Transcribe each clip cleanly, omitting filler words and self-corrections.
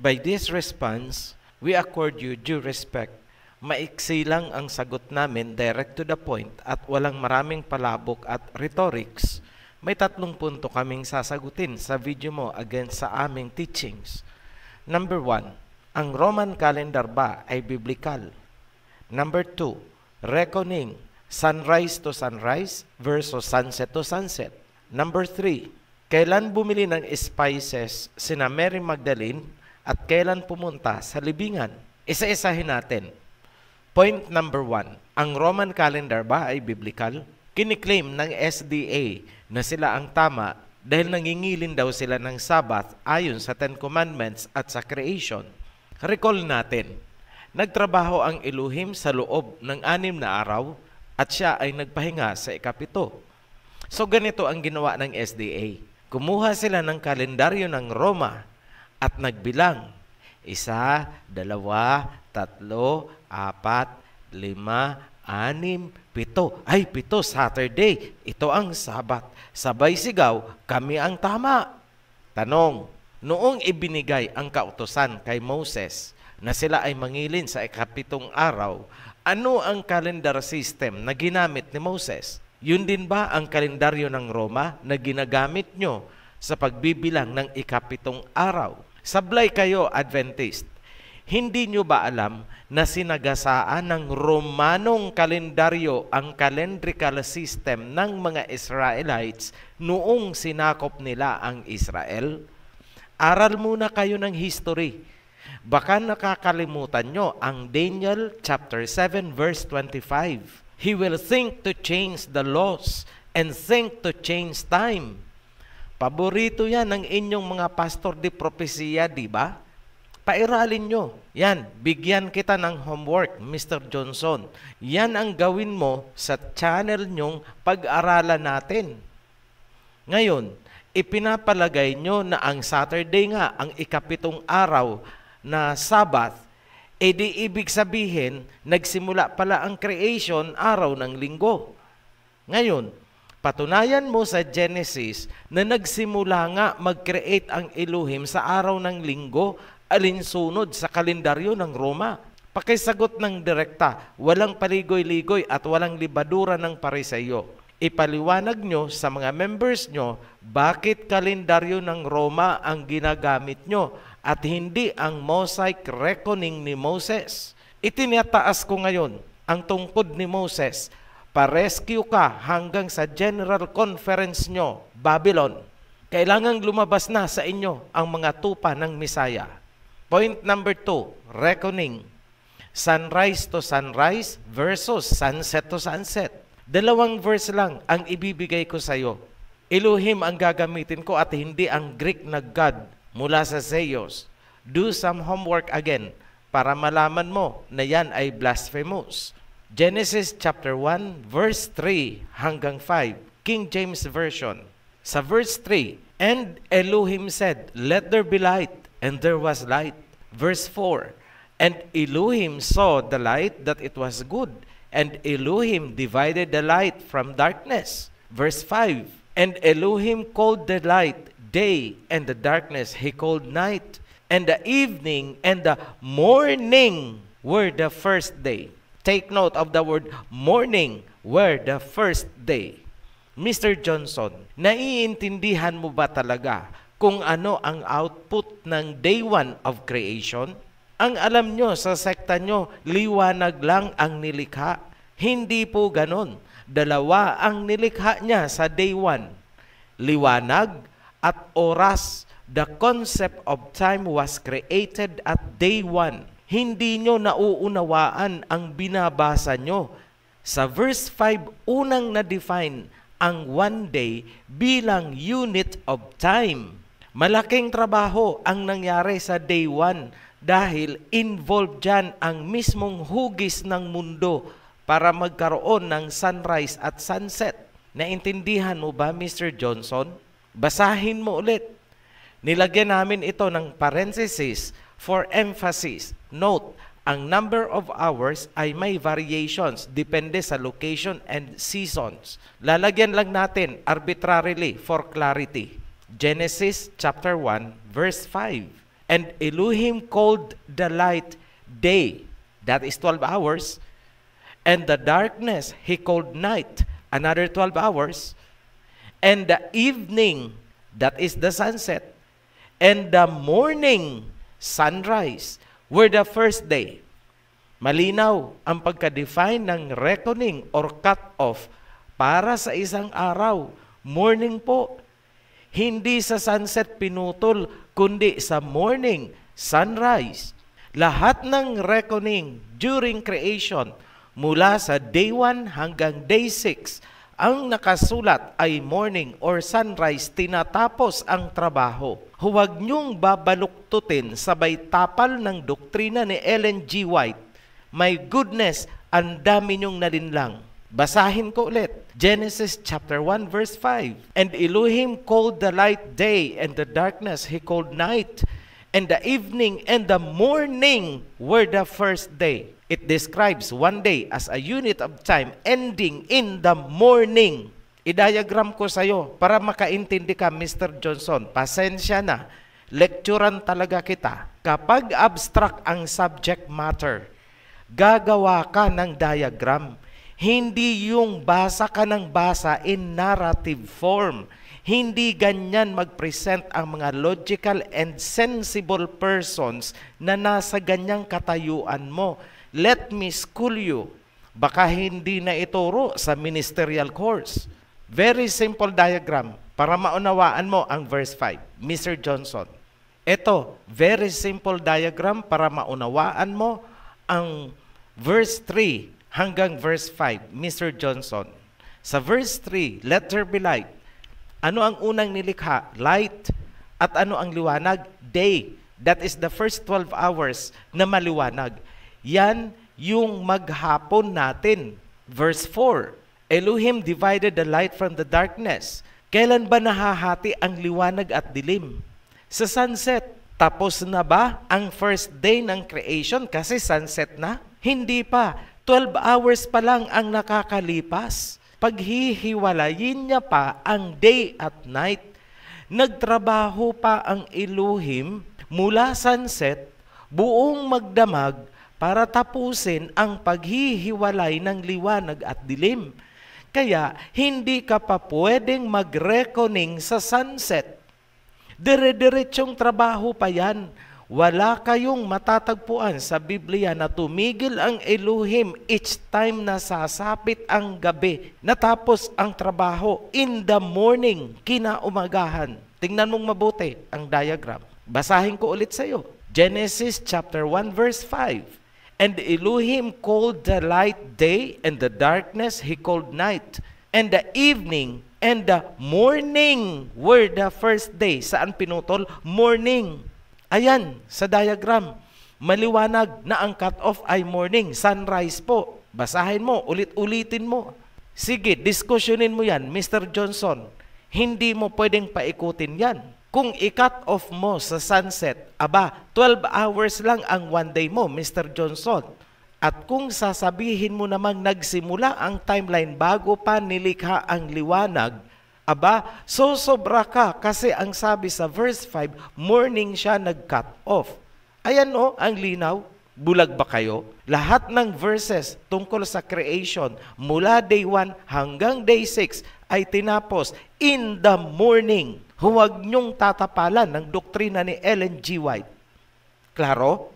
By this response, we accord you due respect. Maiksi lang ang sagot namin, direct to the point, at walang maraming palabok at rhetorics. May 3 punto kaming sasagutin sa video mo against sa aming teachings. Number 1, ang Roman calendar ba ay biblical? Number 2, reckoning, sunrise to sunrise versus sunset to sunset. Number 3, kailan bumili ng spices sina Mary Magdalene at kailan pumunta sa libingan? Isa-isahin natin. Point number 1, ang Roman calendar ba ay biblical? Kiniklaim ng SDA na sila ang tama dahil nangingilin daw sila ng Sabbath ayon sa 10 Commandments at sa creation. Recall natin, nagtrabaho ang Elohim sa loob ng 6 na araw at siya ay nagpahinga sa ika-7. So ganito ang ginawa ng SDA. Kumuha sila ng kalendaryo ng Roma at nagbilang 1, 2, 3, 4, 5, 6, 7. Ay, 7 Saturday. Ito ang Sabat. Sabay sigaw, kami ang tama. Tanong, noong ibinigay ang kautusan kay Moses na sila ay mangilin sa ika-7 araw, ano ang calendar system na ginamit ni Moses? Yun din ba ang kalendaryo ng Roma na ginagamit nyo sa pagbibilang ng ika-7 araw? Sablay kayo, Adventist. Hindi nyo ba alam na sinagasaan ng Romanong kalendaryo ang calendrical system ng mga Israelites noong sinakop nila ang Israel? Aral muna kayo ng history. Baka nakakalimutan nyo ang Daniel chapter 7 verse 25. He will think to change the laws and think to change time. Paborito yan ng inyong mga pastor di propesya, di ba? Pairalin nyo. Yan, bigyan kita ng homework, Mr. Johnson. Yan ang gawin mo sa channel nyong pag-aralan natin. Ngayon, ipinapalagay nyo na ang Saturday nga, ang ika-7 araw na Sabbath, di ibig sabihin, nagsimula pala ang creation araw ng linggo. Ngayon, patunayan mo sa Genesis na nagsimula nga mag-create ang Elohim sa araw ng linggo alinsunod sa kalendaryo ng Roma. Pakisagot ng direkta, walang paligoy-ligoy at walang libadura ng Pariseyo. Ipaliwanag nyo sa mga members nyo bakit kalendaryo ng Roma ang ginagamit nyo at hindi ang Mosaic reckoning ni Moses. Itinataas ko ngayon ang tungkod ni Moses. Pa-rescue ka hanggang sa General Conference nyo, Babylon. Kailangang lumabas na sa inyo ang mga tupa ng Misaya. Point number 2, reckoning. Sunrise to sunrise versus sunset to sunset. 2 verse lang ang ibibigay ko sa iyo. Elohim ang gagamitin ko at hindi ang Greek na God mula sa Zeus. Do some homework again para malaman mo na yan ay blasphemous. Genesis chapter 1 verse 3 hanggang 5, King James Version. Sa verse 3, and Elohim said, let there be light, and there was light. Verse 4, and Elohim saw the light that it was good, and Elohim divided the light from darkness. Verse 5, and Elohim called the light day, and the darkness he called night. And the evening and the morning were the first day. Take note of the word morning were the first day. Mr. Johnson, naiintindihan mo ba talaga kung ano ang output ng day 1 of creation? Ang alam nyo sa sekta nyo, liwanag lang ang nilikha. Hindi po ganon. 2 ang nilikha niya sa day 1. Liwanag at oras. The concept of time was created at day 1. Hindi nyo nauunawaan ang binabasa nyo. Sa verse 5, unang na-define ang one day bilang unit of time. Malaking trabaho ang nangyari sa day 1 dahil involved dyan ang mismong hugis ng mundo para magkaroon ng sunrise at sunset. Naintindihan mo ba, Mr. Johnson? Basahin mo ulit. Nilagyan namin ito ng parenthesis for emphasis. Note, ang number of hours ay may variations depende sa location and seasons. Lalagyan lang natin arbitrarily for clarity. Genesis chapter 1 verse 5. And Elohim called the light day, that is 12 hours, and the darkness he called night, another 12 hours, and the evening, that is the sunset, and the morning, sunrise, were the first day. Malinaw ang pagka-define ng reckoning or cut-off para sa isang araw. Morning po. Hindi sa sunset pinutol, kundi sa morning, sunrise. Lahat ng reckoning during creation, mula sa day 1 hanggang day 6, ang nakasulat ay morning or sunrise, tinatapos ang trabaho. Huwag niyong babaluktutin sabay tapal ng doktrina ni Ellen G. White. My goodness, ang dami niyong nalinlang. Basahin ko ulit. Genesis chapter 1 verse 5. And Elohim called the light day, and the darkness he called night. And the evening and the morning were the first day. It describes one day as a unit of time ending in the morning. I-diagram ko sa'yo para makaintindi ka, Mr. Johnson. Pasensya na. Lecturean talaga kita. Kapag abstract ang subject matter, gagawa ka ng diagram. Hindi yung basa ka ng basa in narrative form. Hindi ganyan mag-present ang mga logical and sensible persons na nasa ganyang katayuan mo. Let me school you. Baka hindi na ituro sa ministerial course. Very simple diagram para maunawaan mo ang verse 5. Mr. Johnson, ito, very simple diagram para maunawaan mo ang verse 3 hanggang verse 5, Mr. Johnson. Sa verse 3, let there be light. Ano ang unang nilikha? Light. At ano ang liwanag? Day. That is the first 12 hours na maliwanag. Yan yung maghapon natin. Verse 4, Elohim divided the light from the darkness. Kailan ba nahahati ang liwanag at dilim? Sa sunset. Tapos na ba ang first day ng creation kasi sunset na? Hindi pa. 12 hours pa lang ang nakakalipas. Paghihiwalayin niya pa ang day at night. Nagtrabaho pa ang Elohim mula sunset, buong magdamag para tapusin ang paghihiwalay ng liwanag at dilim. Kaya hindi ka pa pwedeng mag-reckoning sa sunset. Dire-diretsong trabaho pa yan. Wala kayong matatagpuan sa Biblia na tumigil ang Elohim each time na sasapit ang gabi. Natapos ang trabaho in the morning, kinaumagahan. Tingnan mong mabuti ang diagram. Basahin ko ulit sa iyo. Genesis chapter 1 verse 5. And Elohim called the light day, and the darkness he called night. And the evening and the morning were the first day. Saan pinutol? Morning. Ayan, sa diagram, maliwanag na ang cut-off ay morning, sunrise po. Basahin mo, ulit-ulitin mo. Sige, diskusyonin mo yan, Mr. Johnson. Hindi mo pwedeng paikutin yan. Kung i-cut off mo sa sunset, 12 hours lang ang one day mo, Mr. Johnson. At kung sasabihin mo namang nagsimula ang timeline bago pa nilikha ang liwanag, sobra ka kasi ang sabi sa verse 5, morning siya nag-cut off. Ayan ang linaw. Bulag ba kayo? Lahat ng verses tungkol sa creation mula day 1 hanggang day 6 ay tinapos in the morning. Huwag niyong tatapalan ng doktrina ni Ellen G. White. Klaro?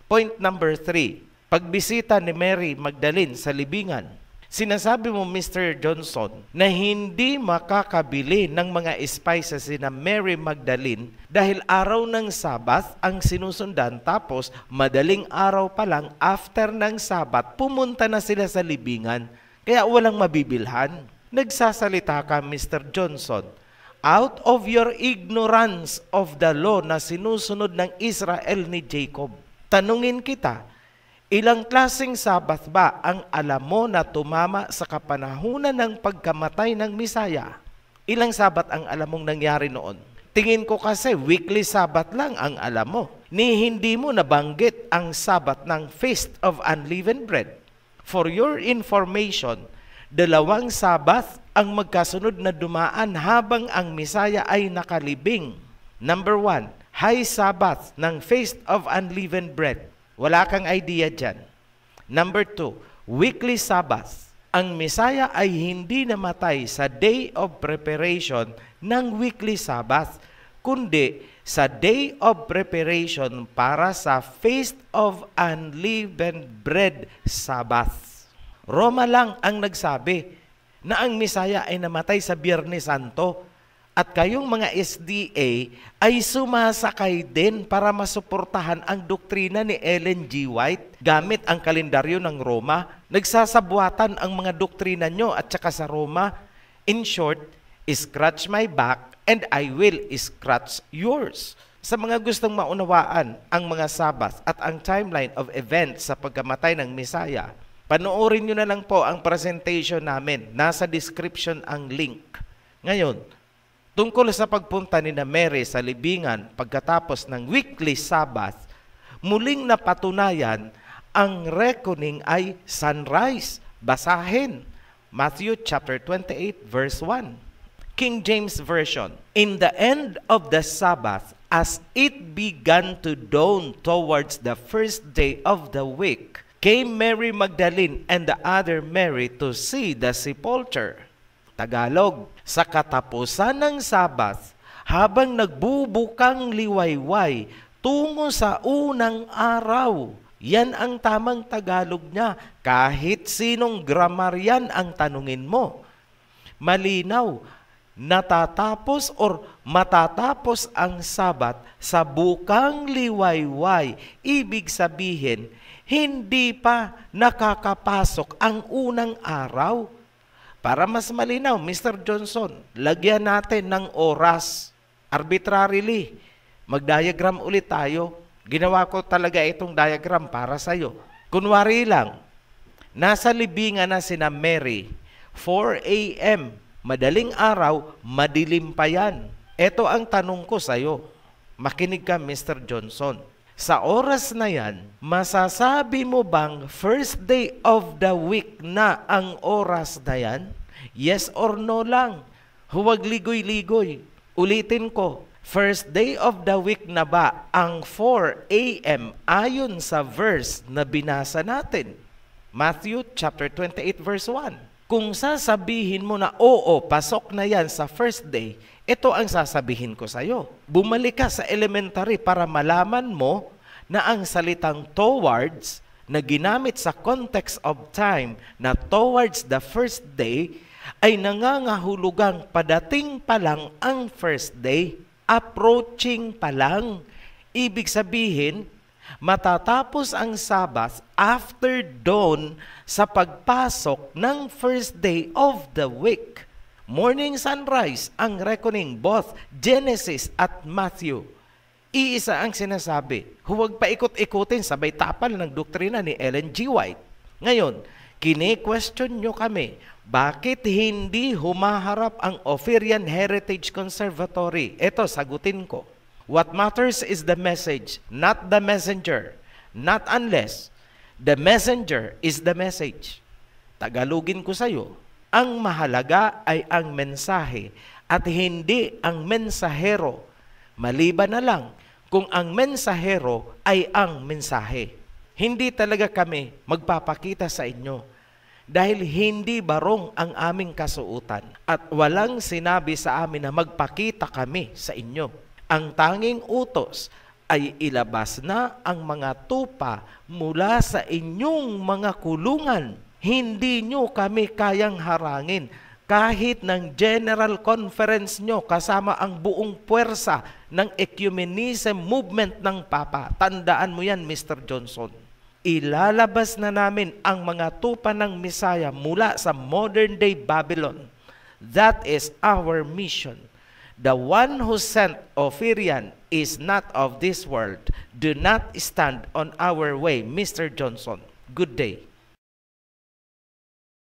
Point number 3. Pagbisita ni Mary Magdalene sa libingan. Sinasabi mo, Mr. Johnson, na hindi makakabili ng mga spices na Mary Magdalene dahil araw ng Sabat ang sinusundan, tapos madaling araw pa lang after ng Sabat, pumunta na sila sa libingan. Kaya walang mabibilhan. Nagsasalita ka, Mr. Johnson. out of your ignorance of the law na sinusunod ng Israel ni Jacob. Tanungin kita, ilang klaseng Sabat ba ang alam mo na tumama sa kapanahunan ng pagkamatay ng Misaya? Ilang Sabat ang alam mong nangyari noon? Tingin ko kasi weekly Sabat lang ang alam mo. Ni hindi mo nabanggit ang Sabat ng Feast of Unleavened Bread. For your information, 2 Sabat ang magkasunod na dumaan habang ang Misaya ay nakalibing. Number 1, High Sabbath ng Feast of Unleavened Bread. Wala kang idea dyan. Number 2, Weekly Sabbath. Ang Misaya ay hindi namatay sa Day of Preparation ng Weekly Sabbath, kundi sa Day of Preparation para sa Feast of Unleavened Bread Sabbath. Roma lang ang nagsabi na ang Misaya ay namatay sa Biyernes Santo at kayong mga SDA ay sumasakay din para masuportahan ang doktrina ni Ellen G. White gamit ang kalendaryo ng Roma. Nagsasabuatan ang mga doktrina nyo at saka sa Roma. In short, scratch my back and I will scratch yours. Sa mga gustong maunawaan ang mga Sabbath at ang timeline of events sa pagkamatay ng Misaya, panoorin nyo na lang po ang presentation namin. Nasa description ang link. Ngayon, tungkol sa pagpunta ni Mary sa libingan pagkatapos ng weekly Sabbath, muling napatunayan ang reckoning ay sunrise. Basahin Matthew chapter 28 verse 1. King James Version, in the end of the Sabbath, as it began to dawn towards the first day of the week, came Mary Magdalene and the other Mary to see the sepulchre. Tagalog, sa katapusan ng Sabbath, habang nagbubukang liwayway tungo sa unang araw. Yan ang tamang Tagalog niya. Kahit sinong grammarian ang tanungin mo. Malinaw, natatapos or matatapos ang Sabat sa bukang liwayway. Ibig sabihin, hindi pa nakakapasok ang unang araw. Para mas malinaw, Mr. Johnson, lagyan natin ng oras. Arbitrarily, mag-diagram ulit tayo. Ginawa ko talaga itong diagram para sa'yo. Kunwari lang, nasa libingan na sina Mary, 4 a.m., madaling araw, madilim pa yan. Ito ang tanong ko sa'yo. Makinig ka, Mr. Johnson. Sa oras na yan, masasabi mo bang first day of the week na ang oras na yan? Yes or no lang. Huwag ligoy-ligoy. Ulitin ko, first day of the week na ba ang 4 a.m. ayon sa verse na binasa natin? Matthew chapter 28 verse 1. Kung sasabihin mo na oo, pasok na yan sa first day, ito ang sasabihin ko sa'yo. Bumalik ka sa elementary para malaman mo na ang salitang towards na ginamit sa context of time na towards the first day ay nangangahulugang padating pa lang ang first day, approaching pa lang. Ibig sabihin, matatapos ang Sabbath after dawn sa pagpasok ng first day of the week. Morning sunrise ang reckoning both Genesis at Matthew. Iisa ang sinasabi. Huwag pa ikot-ikutin sabay tapal ng doktrina ni Ellen G. White. Ngayon, kine-question nyo kami, bakit hindi humaharap ang Ophirian Heritage Conservatory? Ito, sagutin ko. What matters is the message, not the messenger. Not unless the messenger is the message. Tagalogin ko sa'yo, ang mahalaga ay ang mensahe at hindi ang mensahero. Maliban na lang kung ang mensahero ay ang mensahe. Hindi talaga kami magpapakita sa inyo dahil hindi barong ang aming kasuotan at walang sinabi sa amin na magpakita kami sa inyo. Ang tanging utos ay ilabas na ang mga tupa mula sa inyong mga kulungan. Hindi nyo kami kayang harangin kahit ng General Conference nyo kasama ang buong puwersa ng ecumenism movement ng Papa. Tandaan mo yan, Mr. Johnson. Ilalabas na namin ang mga tupa ng Misaya mula sa modern day Babylon. That is our mission. The one who sent Ophirian is not of this world. Do not stand on our way, Mr. Johnson. Good day.